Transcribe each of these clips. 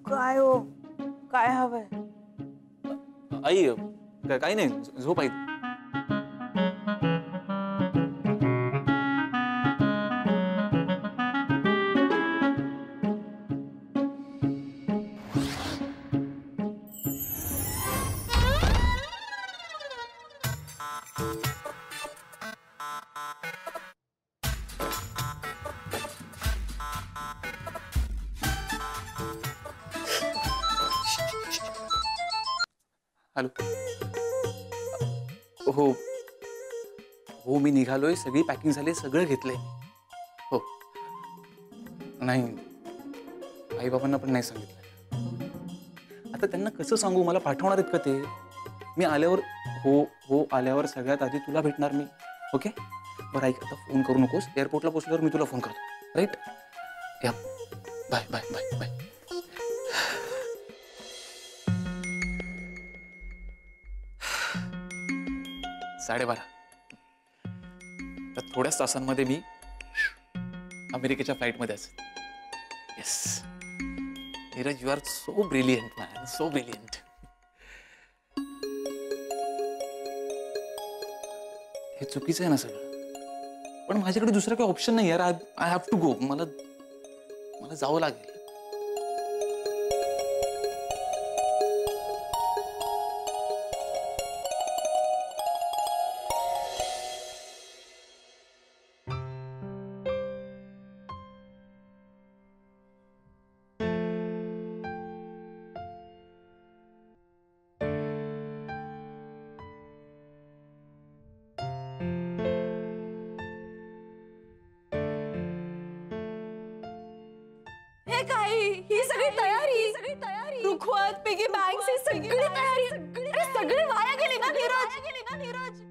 काय हो, काय हवंय? आई काही नाही, झोप आई. हॅलो. हो हो, मी निघालोय, सगळी पॅकिंग झाली, सगळं घेतलंय. हो नाही, आई बाबांना पण नाही सांगितलं. आता त्यांना कसं सांगू, मला पाठवणार आहेत का ते? मी आल्यावर हो हो आल्यावर सगळ्यात आधी तुला भेटणार मी. ओके बरं ऐक, आता फोन करू नकोस. एअरपोर्टला पोचल्यावर मी तुला फोन करतो. राईट? या, बाय बाय बाय बाय. साडेबारा. तर थोड्याच तासांमध्ये मी अमेरिकेच्या फ्लाईटमध्ये असेल. Yes Neeraj, you are so brilliant man, so brilliant. हे चुकीचं आहे ना सगळं, पण माझ्याकडे दुसरा काही ऑप्शन नाही यार. I have to go. मला जावं लागेल. ही सगळी तयारी, रुखवत, पिगी बँक्स, ही सगळी तयारी, अरे सगळी वाया गेली ना नीरज.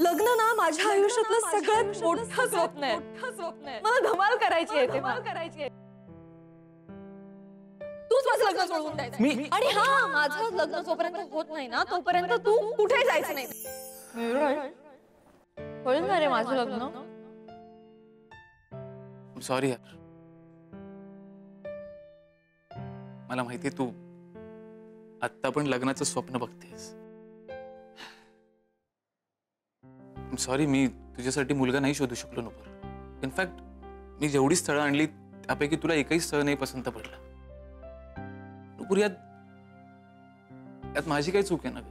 लग्न ना माझ्या आयुष्यातलं सगळ्यात मोठं स्वप्न आहे. मला धमाल करायची आहे. तूच माझं लग्न सोडून द्यायचं. आणि हा, माझं लग्न जोपर्यंत होत नाही ना तोपर्यंत तू कुठे जायचं नाही. होईल ना रे माझं लग्न. सॉरी यार, मला माहितीये तू आत्ता पण लग्नाचं स्वप्न बघतेस. सॉरी, मी तुझ्यासाठी मुलगा नाही शोधू शकलो नुपूर. इनफॅक्ट मी जेवढी स्थळं आणली त्यापैकी तुला एकही स्थळ नाही पसंत पडलं. नुपूर, यात माझी काही चूक आहे ना ग?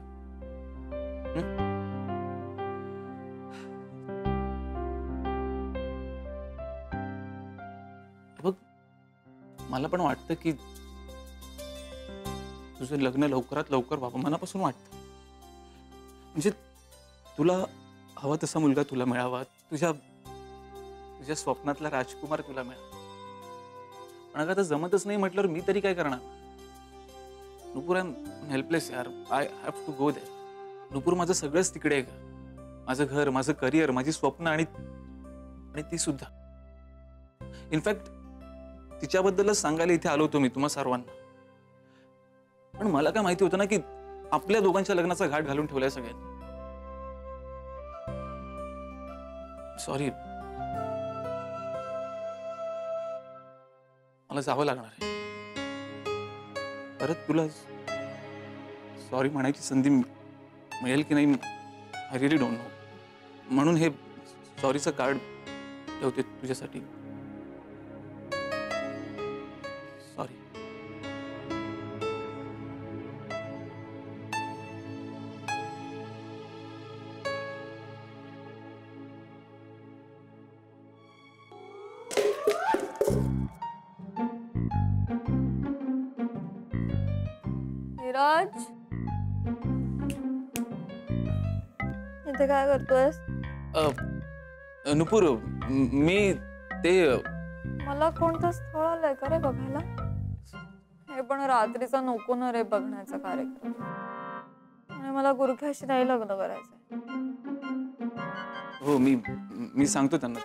बघ, मला पण वाटतं की तुझं लग्न लवकरात लवकर व्हावं, मनापासून वाटतं. म्हणजे तुला हवा तसा मुलगा तुला मिळावा, तुझ्या स्वप्नातला राजकुमार तुला मिळावा. पण अगं आता जमतच नाही म्हटल्यावर मी तरी काय करणार? नुपूर, आय एम हेल्पलेस यार. I have to go there. Nupur, माझं सगळंच तिकडे आहे का? माझं घर, माझं करिअर, माझी स्वप्न आणि ती सुद्धा. इनफॅक्ट तिच्याबद्दलच सांगायला इथे आलो होतो मी तुम्हा सर्वांना. पण मला काय माहिती होतं ना की आपल्या दोघांच्या लग्नाचा घाट घालून ठेवलाय सगळ्यांनी. सॉरी, मला जावं लागणार आहे. परत तुला सॉरी म्हणायची संधी मिळेल की नाही, आय रिअली डोंट नो. म्हणून हे सॉरीचं कार्ड ठेवते तुझ्यासाठी. सॉरी. नीरज, इथे काय करतोयस? नुपूर, मी ते मला कोणतं स्थळ आलंय का रे बघायला? हे पण रात्रीचा नको ना रे बघण्याचा कार्यक्रम. आणि मला गुरख्याशी नाही लग्न करायचंय. हो, मी सांगतो त्यांना.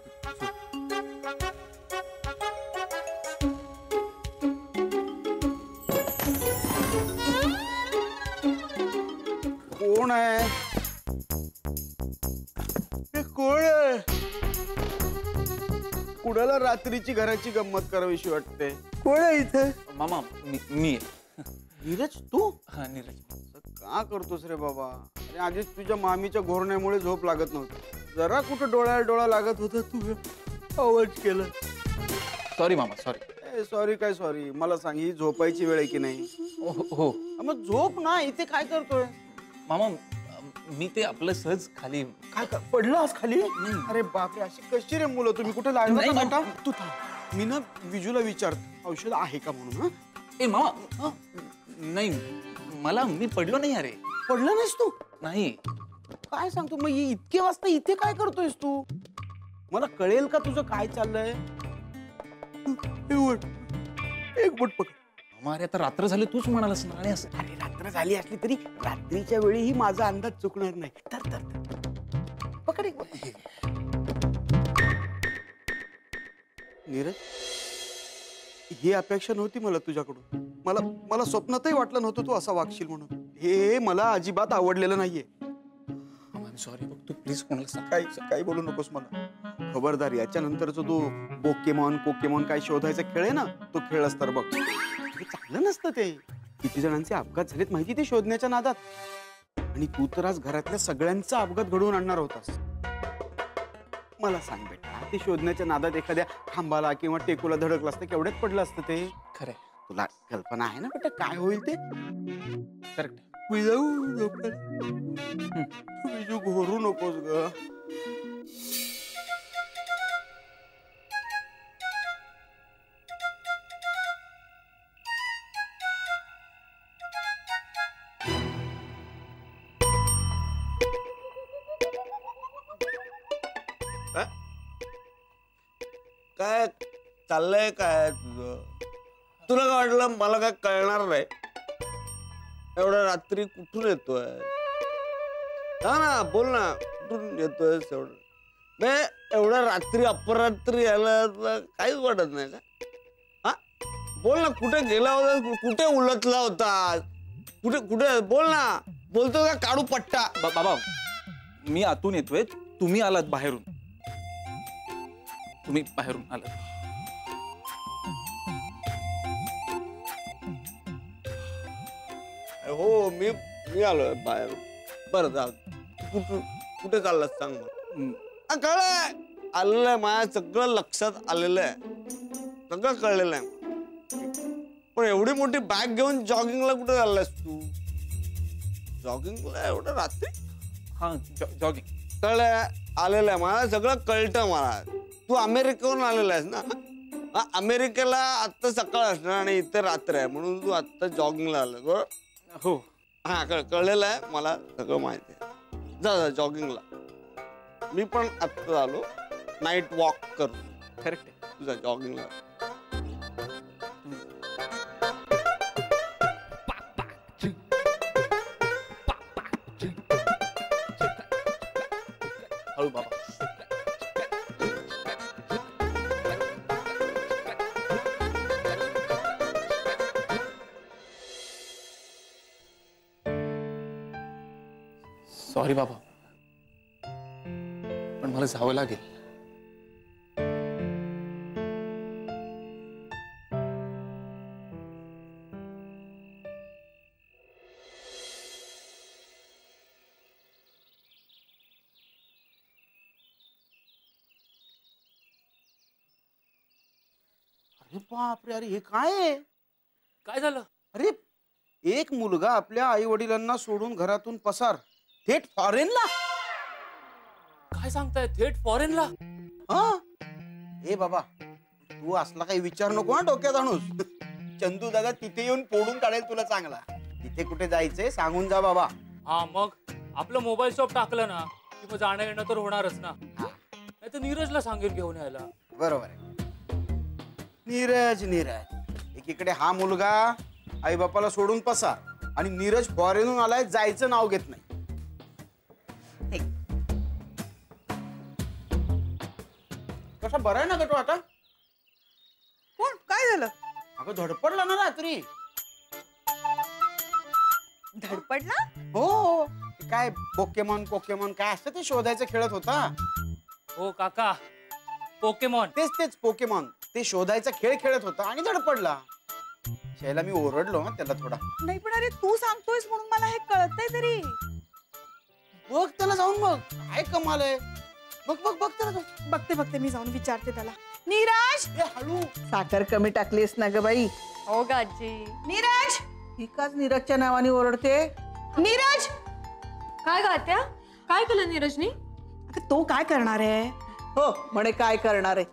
कोण आहे? कोण आहे? कुणाला रात्रीची घराची गंमत करावीशी वाटते? कोण आहे इथे? मामा मी आहे. नीरज तू हा नीरज. का करतोस रे बाबा? अरे आधीच तुझ्या मामीच्या घोरण्यामुळे झोप लागत नव्हती. जरा कुठं डोळ्याला डोळा लागत होता तू आवाज केला. सॉरी मामा सॉरी. सॉरी काय सॉरी? मला सांग, ही झोपायची वेळ आहे की नाही? हो मग झोप ना. इथे काय करतोय? मामा मी ते आपलं सहज खाली. काय पडलास खाली? अरे बापरे, अशी कशी रे मुलं? तुम्ही कुठे लागला का? तू थांब, मी ना विजूला विचारतो औषध आहे का म्हणून. हा ए मामा नाही मला मी पडलो नाही. अरे पडला नाहीस तू? नाही. काय सांगतो मग? इतके वाजता इथे काय करतोयस तू? मला कळेल का तुझं काय चाललंय? एक बोट पकड. मामा अरे आता रात्र झाली तूच म्हणालास ना. आणि असं अरे रात्र झाली असली तरी रात्रीच्या वेळीही माझा अंदाज चुकणार नाही. तर पकड एक बोट. नीरज, ही अपेक्षा नव्हती मला तुझ्याकडून. मला स्वप्नातही वाटलं नव्हतं तू असा वागशील म्हणून. हे मला अजिबात आवडलेलं नाहीये. सॉरी बघ तू प्लीज कोणाला सांग. काही बोलू नकोस मला. खबरदार, याच्यानंतरच तू पोकेमॉन काय शोधायचा खेळ आहे ना, तो खेळलास तर बघ. हे चांगलं नसतं. ते किती जणांचे अपघात झालेत माहिती ते शोधण्याच्या नादात. आणि तू तर आज घरातल्या सगळ्यांचा अपघात घडवून आणणार होतास. मला सांग बेटा, ते शोधण्याच्या नादात एखाद्या खांबाला किंवा टेकूला धडकलं असतं, केवढ्यात पडलं असतं ते? खरंय. तुला कल्पना आहे ना बेटा काय होईल ते? करेक्ट. विजू घोरू नकोस ग. काय चाललंय काय तुझं? तुला काय वाटलं मला काय कळणार नाही? एवढ्या रात्री कुठून येतोय? हा ना, बोल ना, कुठून येतोय? एवढ्या रात्री अपरात्री यायला काहीच वाटत नाही का? हा बोल ना, कुठे गेला होता? कुठे उलटला होता? कुठे कुठे बोल ना. बोलतो का काढू पट्टा? बाबा मी आतून येतोय, तुम्ही आलात बाहेरून. तुम्ही बाहेरून आलात. हो मी आलोय बाहेर. बरं जा. कुठे चाललास सांग मला. कळलंय, आलेलं आहे माझ्या, सगळं लक्षात आलेलं आहे, सगळं कळलेलं आहे. पण एवढी मोठी बॅग घेऊन जॉगिंगला कुठे चाललास तू? जॉगिंगला एवढं रात्री? हा जॉगिंग. कळलंय, आलेलं आहे मला, सगळं कळतं मला. तू अमेरिकेहून आलेला आहेस ना? अमेरिकेला आत्ता सकाळ असणार आणि इथे रात्र आहे, म्हणून तू आत्ता जॉगिंगला आलास बरोबर? हो. हा कळलेलं आहे मला, सगळं माहिती आहे. जा जॉगिंगला. मी पण आत्ता आलो, नाईट वॉक करू. करेक्ट आहे. तुझा जॉगिंगला. हळू बाबा. सॉरी बाबा, पण मला जावं लागेल. अरे बापरे, अरे हे काय आहे? काय झालं? अरे एक मुलगा आपल्या आई वडिलांना सोडून घरातून पसार, थेट फॉरेनला. काय सांगताय? थेट फॉरेनला? हा ए बाबा, तू असला काही विचार नको हा डोक्यात आणूस. चंदू दादा तिथे येऊन पोडून काढेल तुला चांगला. तिथे कुठे जायचंय सांगून जा बाबा. हा मग आपलं मोबाईल शॉप टाकलं ना की मग जाणं येणं तर होणारच ना. नाही तर नीरजला सांगेल घेऊन यायला. बरोबर आहे. नीरज एकीकडे हा मुलगा आई बापाला सोडून पसार आणि नीरज फॉरेनहून आलाय, जायचं नाव घेत नाही. कसा बरा आहे ना गटू आता? कोण काय झालं? अगं धडपडला ना रात्री. धडपडला? हो, काय पोकेमॉन काय असतं ते शोधायचं खेळत होता. हो काका, पोकेमॉन. तेच तेच पोकेमॉन. ते शोधायचा खेळ खेळत होता आणि धडपडला. शैला मी ओरडलो ना त्याला थोडा. नाही पण अरे तू सांगतोयस म्हणून मला हे कळतंय तरी. बघ त्याला जाऊन बघ काय कमाल आहे. बघ बघ बघ त्याला जाऊन. बघते मी जाऊन विचारते त्याला. नीरज, ए, हळू. साखर कमी टाकलीस ना ग बाई. हो का आजी. नीरज, ही काच नीरजच्या नावाने ओरडते. नीरज. काय गात्या? काय केलं नीरजनी? अगं तो काय करणार आहे? हो म्हणे काय करणार आहे.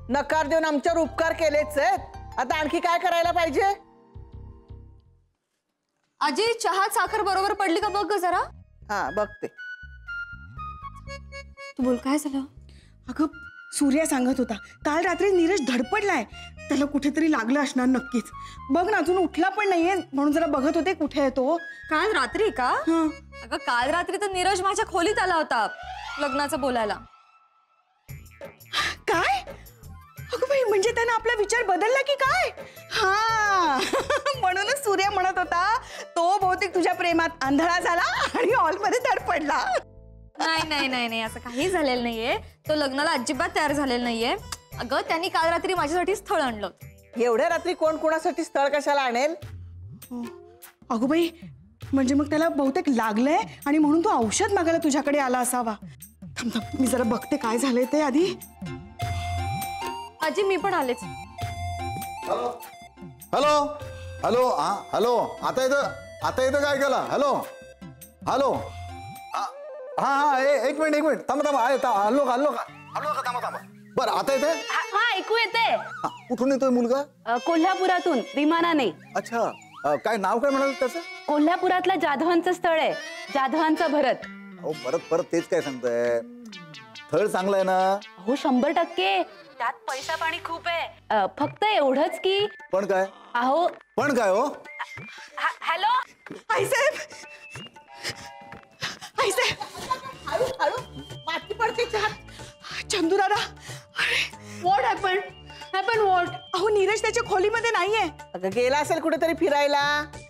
नकार देऊन आमच्यावर उपकार केलेच आहेत. आता आणखी काय करायला पाहिजे. आजी चहात साखर बरोबर पडली का बघ ग जरा. हा बघते. तू बोल काय झालं? अगं सूर्या सांगत होता काल रात्री नीरज धडपडलाय. त्याला कुठेतरी लागलं असणार नक्कीच. बघ ना अजून उठला पण नाहीये म्हणून जरा बघत होते कुठे आहे तो. काल रात्री का? हं. अगं काल रात्री तर नीरज माझ्या खोलीत आला होता लग्नाचं बोलायला. काय? अगं बाई म्हणजे त्यानं आपला विचार बदलला की काय? हा म्हणूनच सूर्या म्हणत होता तो बहुतेक तुझ्या प्रेमात आंधळा झाला आणि हॉलमध्ये धडपडला. नाही नाही नाही नाही असं काही झालेलं नाहीये. तो लग्नाला अजिबात तयार झालेला नाहीये. अगं त्यांनी काल रात्री माझ्यासाठी स्थळ आणलं होतं. एवढ्या रात्री कोण कोणासाठी स्थळ कशाला आणेल. अगं बाई म्हणजे मग त्याला बहुतेक लागलंय आणि म्हणून तो औषध मागायला तुझ्याकडे आला असावा. थांब थांब मी जरा बघते काय झालंय ते आधी. आजी मी पण आलेच. हॅलो हॅलो हा हॅलो. आता इथं काय केलं. हॅलो हॅलो हा हा एक मिनिट थांबा हल्लो का थांबा. बरं आता येते. हा ऐकू येते. कुठून येतोय मुलगा. कोल्हापुरातून विमानाने. अच्छा काय नाव काय म्हणाल त्याचं. कोल्हापुरातलं जाधवांचं स्थळ आहे. जाधवांचा भरत. अहो परत तेच काय सांगताय. स्थळ चांगलं आहे ना. हो 100%. त्यात पैसा पाणी खूप आहे. फक्त एवढंच की. पण काय. अहो पण काय हो. हॅलो आईसाहेब हळू हळू माती पडते चहात. चंदू दादा. What happen what. अहो नीरज त्याच्या खोलीमध्ये नाहीये. अगं गेला असेल कुठेतरी फिरायला.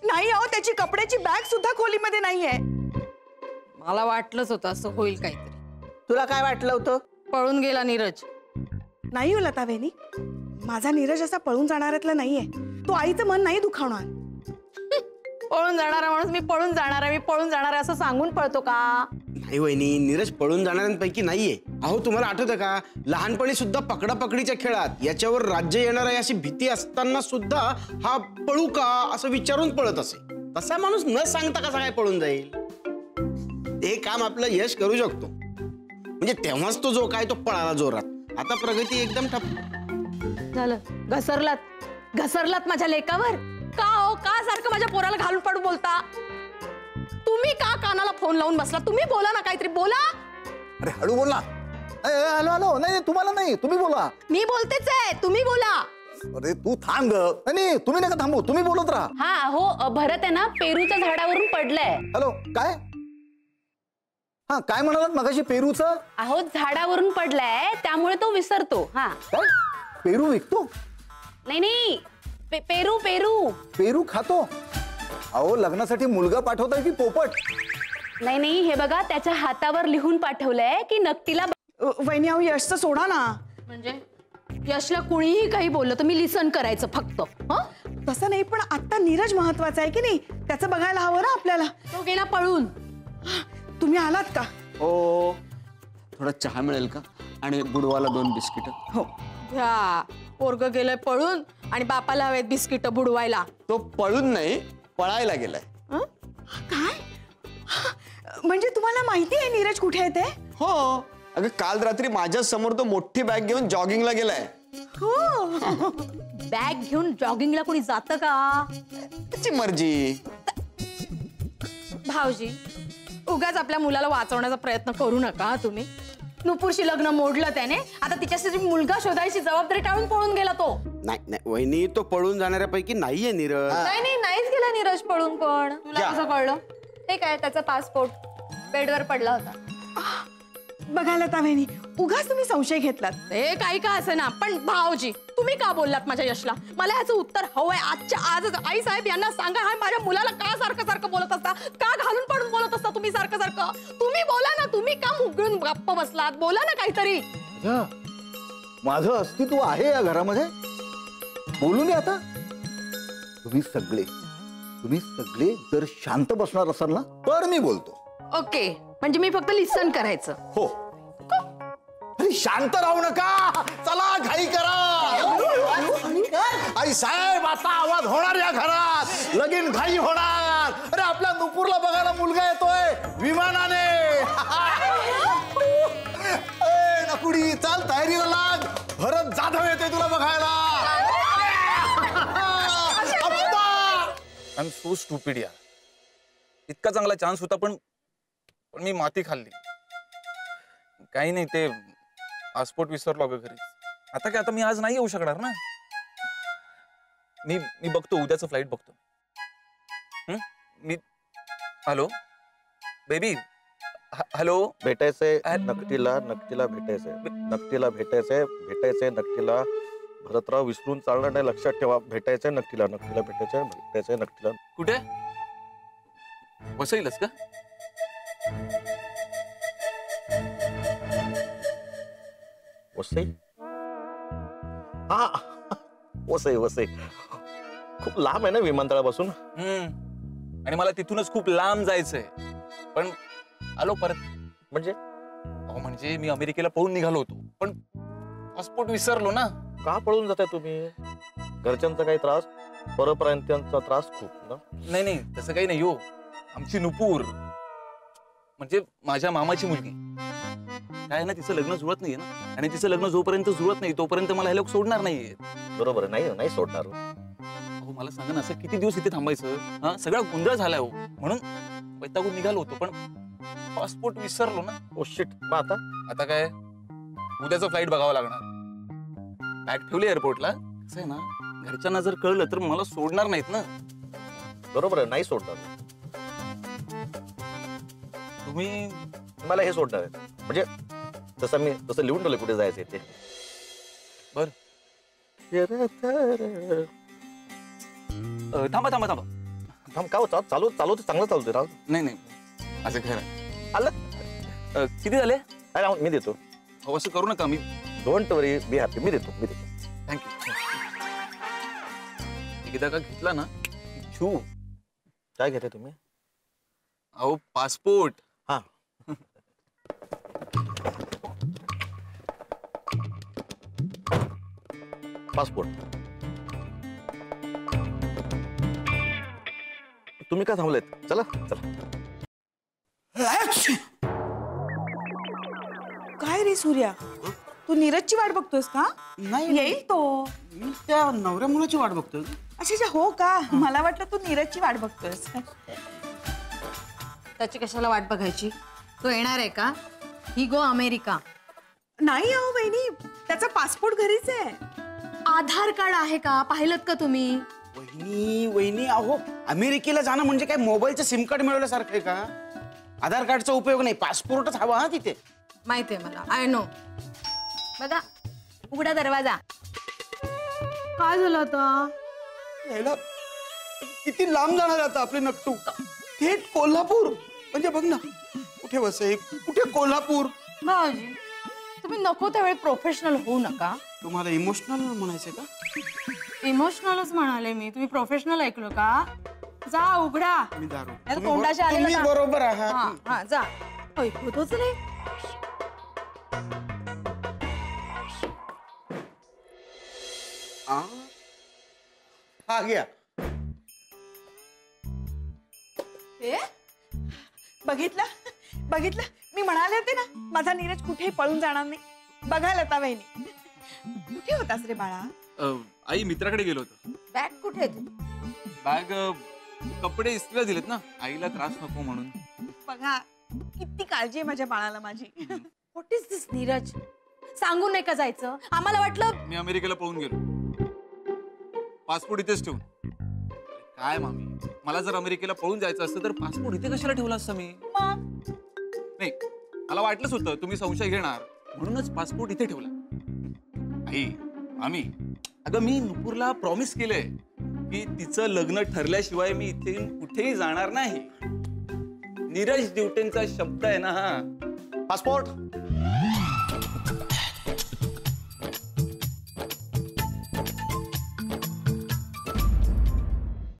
नाही अहो त्याची कपड्याची बॅग सुद्धा खोलीमध्ये नाहीये. मला वाटलंच होतं असं होईल काहीतरी. तुला काय वाटलं होतं. पळून गेला नीरज. नाही हो लता वहिनी माझा नीरज असा पळून जाणाऱ्यातला नाहीये. तो आईचं मन नाही दुखावणार. पळून जाणारा माणूस मी पळून जाणार आहे असं सांगून पळतो का. नाही वहिनी नीरज पळून जाणाऱ्यांपैकी नाहीये. अहो तुम्हाला आठवतं का लहानपणी सुद्धा पकडापकडीच्या खेळात याच्यावर राज्य येणार आहे अशी भीती असताना सुद्धा हा पळू का असं विचारून पळत असे. तसा माणूस न सांगता कसा काय पळून जाईल. ते काम आपलं यश करू शकतो. म्हणजे तेव्हाच तो जो काय तो पळाला जोरात. आता प्रगती एकदम ठप्प झालं. घसरलात माझ्या लेकावर. का हो का सारखं माझ्या पोराला घालून पाडून बोलता. तुम्ही का कानाला फोन लावून बसला. तुम्ही बोला ना काहीतरी बोला. अरे हळू बोल ना. हॅलो नाही तुम्हाला नाही तुम्ही बोला. मी बोलतेच आहे तुम्ही बोला. अरे तू थांब ग. नाही तुम्ही नका थांबू तुम्ही बोलत राहा. हा हो भरत आहे ना पेरूच्या झाडावरून पडलंय. हॅलो काय. हा काय म्हणालात मगाशी पेरूचं. अहो झाडावरून पडलाय त्यामुळे तो विसरतो. हा काय पेरू विकतो. नाही पेरू पेरू खातो. अहो लग्नासाठी मुलगा पाठवताय की पोपट. नाही हे बघा त्याच्या हातावर लिहून पाठवलंय की नक्कीला. वहिनी अहो यशचं सोडा ना. म्हणजे यशला कुणीही काही बोललं तर मी लिसन करायचं फक्त. तसं नाही पण आता नीरज महत्वाचा आहे की नाही त्याचं बघायला हवं ना आपल्याला. तो गेला पळून. तुम्ही आलात का. हो थोडा चहा मिळेल का आणि बुडवाला 2 बिस्किट. हो ह्या पोरग गेलंय पळून आणि बापाला हवेत बिस्किट बुडवायला. तो पळून नाही पळायला गेलाय. काय म्हणजे तुम्हाला माहिती आहे नीरज कुठे आहे ते. हो अगं काल रात्री माझ्या समोर तो मोठी बॅग घेऊन जॉगिंगला गेलाय. हो बॅग घेऊन जॉगिंगला कोणी जातं का. त्याची मर्जी. भाऊजी उगाच आपल्या मुलाला वाचवण्याचा प्रयत्न करू नका तुम्ही. नुपूरशी लग्न मोडलं त्याने. आता तिच्यासाठी मुलगा शोधायची जबाबदारी टाळून पळून गेला तो. नाही वहिनी तो पळून जाणाऱ्यापैकी नाहीये नीरज. नाहीच गेला नीरज पळून. पण तुला कसं कळलं. हे काय त्याचा पासपोर्ट बेडवर पडला होता. बघा लता वहिनी उगाच तुम्ही संशय घेतलात. हे काही का असं ना पण भाऊजी तुम्ही का बोललात माझ्या यशला. मला याचं उत्तर हवंय आजच्या आजच. आई साहेब यांना सांगा हा माझ्या मुलाला का सारखं बोलत असता. का घालून पडून बोलत असता तुम्ही सारखं. तुम्ही बोला ना. तुम्ही का मुगळून गप्प बसलात. बोला ना काहीतरी. माझं अस्तित्व आहे या घरामध्ये. बोलू मी आता. तुम्ही सगळे जर शांत बसणार असाल ना तर मी बोलतो. ओके, म्हणजे मी फक्त लिसन करायचं. हो. अरे शांत राहू नका, चला घाई करा. आई साहेब, आता आवाज होणार या घरात, लगीन घाई होणार. अरे आपल्या नुपूरला बघायला मुलगा येतोय विमानाने. नकुडी चाल, तयारीला लाग. भरत जाधव येते तुला बघायला. आय एम सो स्टुपिड यार. इतका चांगला चान्स होता पण मी माती खाल्ली. काही नाही, ते पासपोर्ट विसरलो अगं घरी. आता काय, आता मी आज नाही येऊ शकणार ना. मी बघतो, उद्याचं फ्लाईट बघतो. मी हॅलो बेबी, हॅलो. भेटायचंय नकटीला भेटायचंय नकटीला. भरतराव विसरून चालणार नाही, लक्षात ठेवा. भेटायचंय नकटीला भेटायचंय नकटीला. कुठे वसईलच का? वसई? हा, वसई खूप लांब आहे ना विमानतळापासून. आणि मला तिथूनच खूप लांब जायचंय, पण आलो परत. म्हणजे मी अमेरिकेला पळून निघालो होतो, पण पासपोर्ट विसरलो ना. का पळून जाताय तुम्ही? घरच्यांचा काही त्रास, परप्रांतीयांचा त्रास खूप ना? नाही, तसं काही नाही हो. आमची नुपूर म्हणजे माझ्या मामाची मुलगी काय ना, तिचं लग्न जुळत नाहीये ना. आणि तिचं लग्न जोपर्यंत जुळत नाही तोपर्यंत मला हे लोक सोडणार नाहीये. बरोबर आहे, नाही सोडणार. हो, मला सांगा ना, असं किती दिवस इथे थांबायचं? हा, सगळा गोंधळ झालाय हो. म्हणून वैतागून निघालो होतो, पण पासपोर्ट विसरलो ना. Oh shit. मग आता काय, उद्याचं फ्लाईट बघावं लागणार. बॅग ठेवली एअरपोर्टला. कसं आहे ना, घरच्यांना जर कळलं तर मला सोडणार नाहीत ना. बरोबर आहे, नाही सोडणार. तुम्ही मला हे सोडणार आहे, म्हणजे तसं लिहून ठेवलं कुठे जायचंय ते. बर, थांबा. का चालू चांगलं चालतोय राव. नाही, माझं घर आहे. आलं किती झाले? अरे मी देतो. हो, असं करू नका. Me don't worry, be happy. मी देतो. थँक्यू. एकदा का घेतला ना छू. काय घेते तुम्ही? अहो, पासपोर्ट. हा, पासपोर्ट. तुम्ही का थांबलेत? चला. काय रे सूर्या, तू नीरजची वाट बघतोयस का? नाही, येईल तो. मी त्या नवऱ्या मुलाची वाट बघतोय. अच्छा, हो का? मला वाटलं तू नीरजची वाट बघतोयस. त्याची कशाला वाट बघायची? तो येणार आहे का? ही गो अमेरिका. नाही अहो बहिणी, त्याचा पासपोर्ट घरीच आहे. आधार कार्ड आहे का? पाहिलं का तुम्ही? वहिनी, अहो अमेरिकेला जाणं म्हणजे काय मोबाईलचं सिम कार्ड मिळवल्यासारखं आहे का? आधार कार्डचा उपयोग नाही, पासपोर्टच हवा. हा, तिथे माहितीये मला. I know. बघा, उघडा दरवाजा. काय झालं आता? यायला किती लांब जाणार आता आपले नकटू. थेट कोल्हापूर. म्हणजे बघ ना, कुठे वसई, कुठे कोल्हापूर. भाऊजी, तुम्ही नको त्यावेळी प्रोफेशनल होऊ नका. तुम्हाला इमोशनल म्हणायचं का? इमोशनलच म्हणाले मी. तुम्ही प्रोफेशनल ऐकलो का? जा, उघडा. मी दारू. तोंडाशी आलेलं तुम्ही का? बरोबर आहात. हा, जा. ऐकतोच नाही. हा घ्या. बघितलं मी म्हणाले होते ना, माझा नीरज कुठेही पळून जाणार नाही. बघा लता वहिनी, कुठे होतास रे बाळा? आई मित्राकडे गेलो होतो. बॅग कुठे आहे? बॅग कपडे इस्त्रीला दिलेत ना, आईला त्रास नको म्हणून. बघा किती काळजी आहे माझ्या बाळाला माझी. व्हॉट इज दिस नीरज? सांगून नाही का जायचं? आम्हाला वाटलं मी अमेरिकेला पळून गेलो, पासपोर्ट इथेच ठेवून. काय मामी, मला जर अमेरिकेला पळून जायचं असतं तर पासपोर्ट इथे कशाला ठेवला असता मी? नाही, मला वाटलंच होतं तुम्ही संशय घेणार, म्हणूनच पासपोर्ट इथे ठेवला. आई, मामी, अगं मी नुपूरला प्रॉमिस केलंय की तिचं लग्न ठरल्याशिवाय मी इथे कुठेही जाणार नाही. नीरज ड्युटेंचा शब्द आहे ना हा. पासपोर्ट